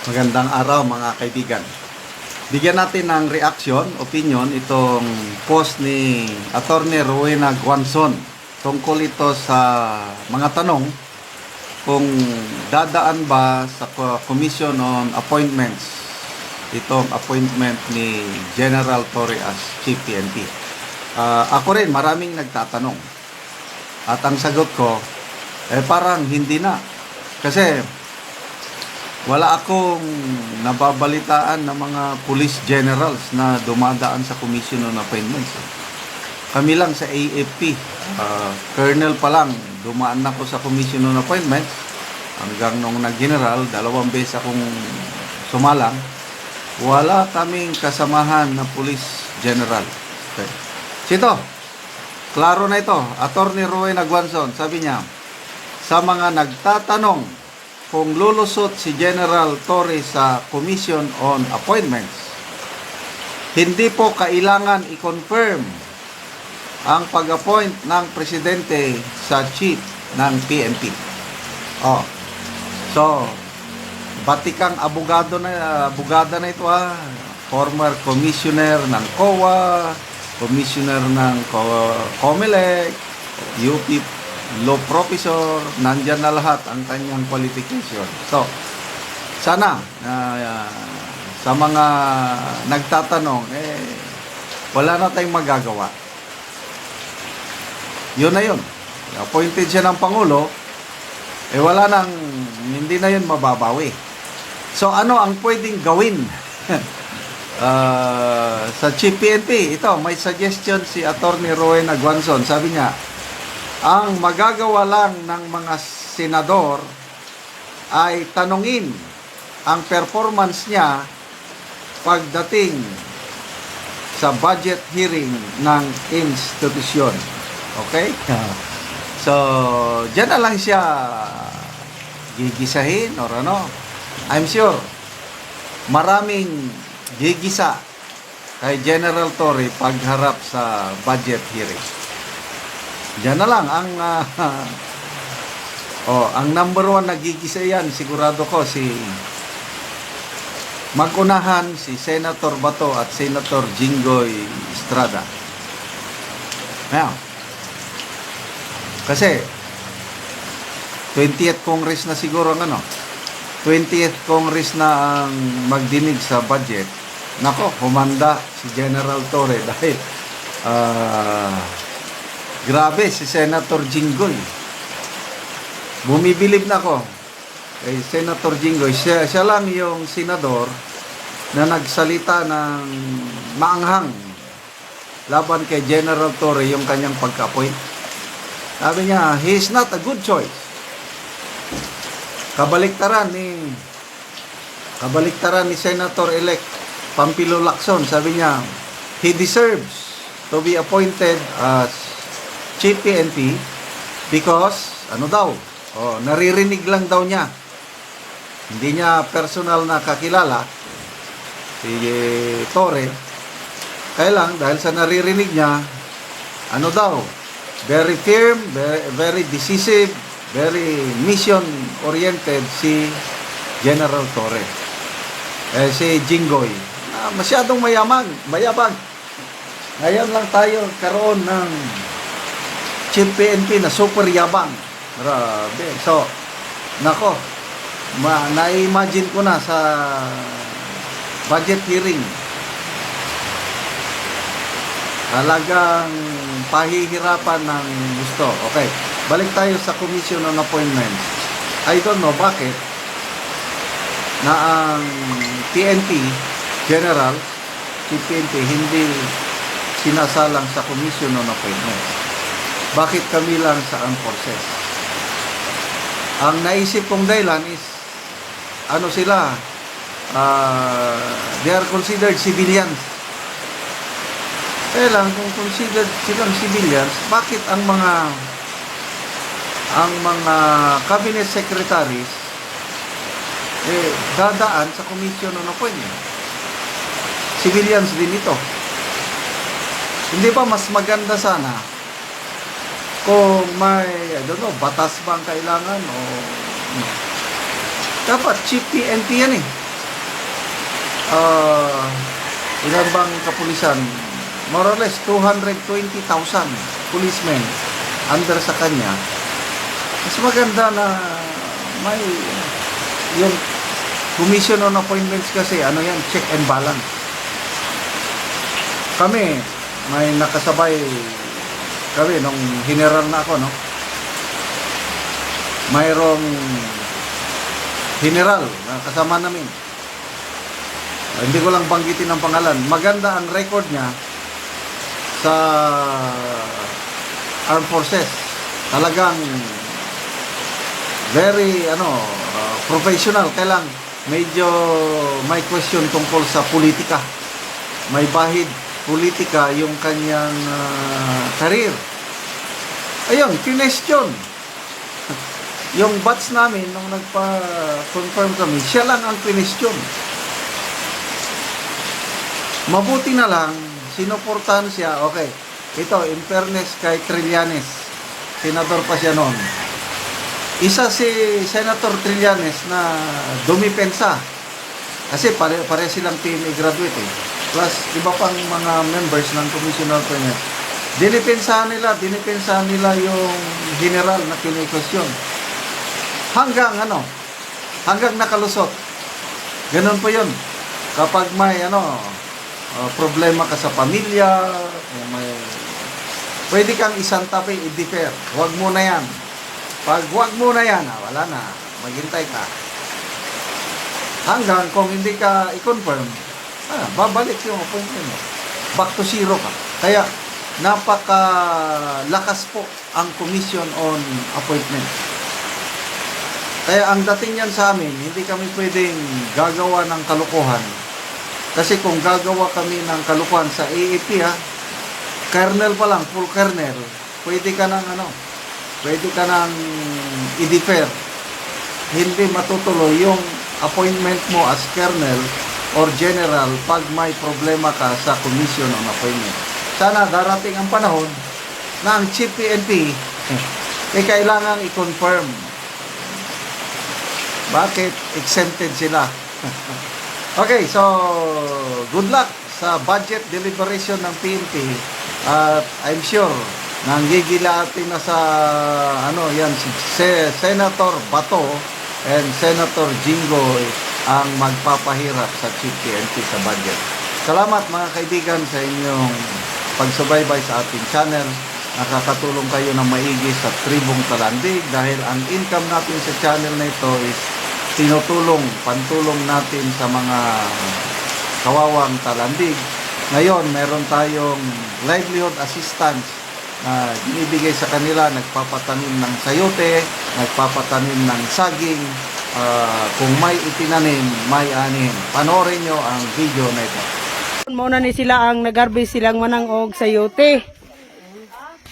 Magandang araw mga kaibigan. Bigyan natin ng reaction, opinion, itong post ni Attorney Rowena Guanzon tungkol ito sa mga tanong kung dadaan ba sa Commission on Appointments itong appointment ni General Torre as Chief PNP. Ako rin, maraming nagtatanong. At ang sagot ko, parang hindi na. Kasi wala akong nababalitaan ng mga police generals na dumadaan sa Commission on Appointments. Kami lang sa AFP, colonel pa lang, dumaan ako sa Commission on Appointments. Hanggang nung nag-general, 2 beses akong sumalang. Wala kaming kasamahan na police general. Okay. Sito, klaro na ito. Attorney Rowena Guanzon, sabi niya, sa mga nagtatanong kung lulusot si General Torre sa Commission on Appointments, hindi po kailangan i-confirm ang pag-appoint ng Presidente sa Chief ng PNP. So, batikang abogada na ito former commissioner ng COA, commissioner ng COMELEC, UP law professor, nandyan na lahat ang kanyang qualification. So, sana sa mga nagtatanong, wala na tayong magagawa. Yun na yun. Appointed siya ng Pangulo, wala nang, hindi na yun mababawi. So, ano ang pwedeng gawin sa Chief PNP? Ito, may suggestion si Attorney Rowena Guanzon. Sabi niya, ang magagawa lang ng mga senador ay tanungin ang performance niya pagdating sa budget hearing ng institusyon. Okay? So, dyan na lang siya gigisahin or ano. I'm sure maraming gigisa kay General Torre pagharap sa budget hearing. Diyan na lang ang number 1 na gigisa yan, sigurado ko si mag-unahan si Senator Bato at Senator Jinggoy Estrada. Now, kasi 20th Congress na siguro ang 20th Congress na ang magdinig sa budget. Nako, humanda si General Torre dahil grabe si Senator Jinggoy. Bumibilib na ako kay Senator Jinggoy. Siya lang yung senador na nagsalita ng maanghang laban kay General Torre yung kanyang pagka-appoint. Sabi niya, he is not a good choice. Kabaliktaran ni Senator-elect Pampilo Lacson. Sabi niya, he deserves to be appointed as Chief PNP because, naririnig lang daw niya. Hindi niya personal na kakilala si Torre. Kaya lang, dahil sa naririnig niya, very firm, very decisive, very mission-oriented si General Torre. Si Jinggoy, masyadong mayabang. Ngayon lang tayo karoon ng Chief PNP na super yabang. Grabe. So, nako, na-imagine ko na sa budget hearing. Talagang pahihirapan ng gusto. Okay, balik tayo sa Commission on Appointments. I don't know bakit na ang PNP General, Chief PNP, hindi sinasalang sa Commission on Appointments. Bakit kami lang sa armed forces? Ang naisip kong dahilan is, they are considered civilians. Kaya lang, kung considered silang civilians, bakit ang mga cabinet secretaries dadaan sa Commission on Appointments? Civilians din ito. Hindi ba mas maganda sana kung may, batas ba ang kailangan o dapat Chief PNP yan ilan bang kapulisan? More or less 220,000 policemen under sa kanya. Mas maganda na may yung commission on appointments kasi ano yan, check and balance. Kami, may nakasabay kami nung general na ako, no? Mayroong general na kasama namin. Hindi ko lang banggitin ang pangalan. Maganda ang record niya sa armed forces. Talagang very professional. Kailang medyo may question tungkol sa politika. May bahid politika yung kanyang career. Ayun, question. Yung batch namin nung nagpa-confirm kami, siya lang ang question. Mabuti na lang, sinuportahan siya. Okay, ito, in fairness kay Trillanes, senador pa siya noon. Isa si Senator Trillanes na dumipensa. Kasi pare silang PMA graduate eh. Plus, iba pang mga members ng Commission on Appointments. Dinipensahan nila yung general na kini-question. Hanggang nakalusot. Ganun po yun. Kapag may problema ka sa pamilya, pwede kang isang tabi, i-defer. Huwag mo na yan. Pag huwag mo na yan, wala na. Maghintay ka. Hanggang kung hindi ka i-confirm, babalik yung appointment mo. Back to zero ka. Kaya, napakalakas po ang Commission on Appointment. Kaya ang dating yan sa amin, hindi kami pwedeng gagawa ng kalukuhan. Kasi kung gagawa kami ng kalukuhan sa AAP, kernel pa lang, full kernel, pwede ka nang i-defer. Hindi matutuloy yung appointment mo as kernel or general pag may problema ka sa Commission on Appointment. Sana darating ang panahon na ang Chief PNP kailangang i-confirm. Bakit exempted sila? Okay, so good luck sa budget deliberation ng PNP at I'm sure nanggigilatin na sa si Senator Bato and Senator Jingo ang magpapahirap sa Chief PNP sa budget. Salamat mga kaibigan sa inyong pagsubaybay sa ating channel. Nakakatulong kayo ng maigi sa Tribong Talandig dahil ang income natin sa channel na ito is pantulong natin sa mga kawawang talandig. Ngayon, meron tayong livelihood assistance na binibigay sa kanila, nagpapatanim ng sayote, nagpapatanim ng saging, kung may itinanim, may anin. Panoorin nyo ang video na ito. Muna ni sila ang nagarbis silang manang og sayote.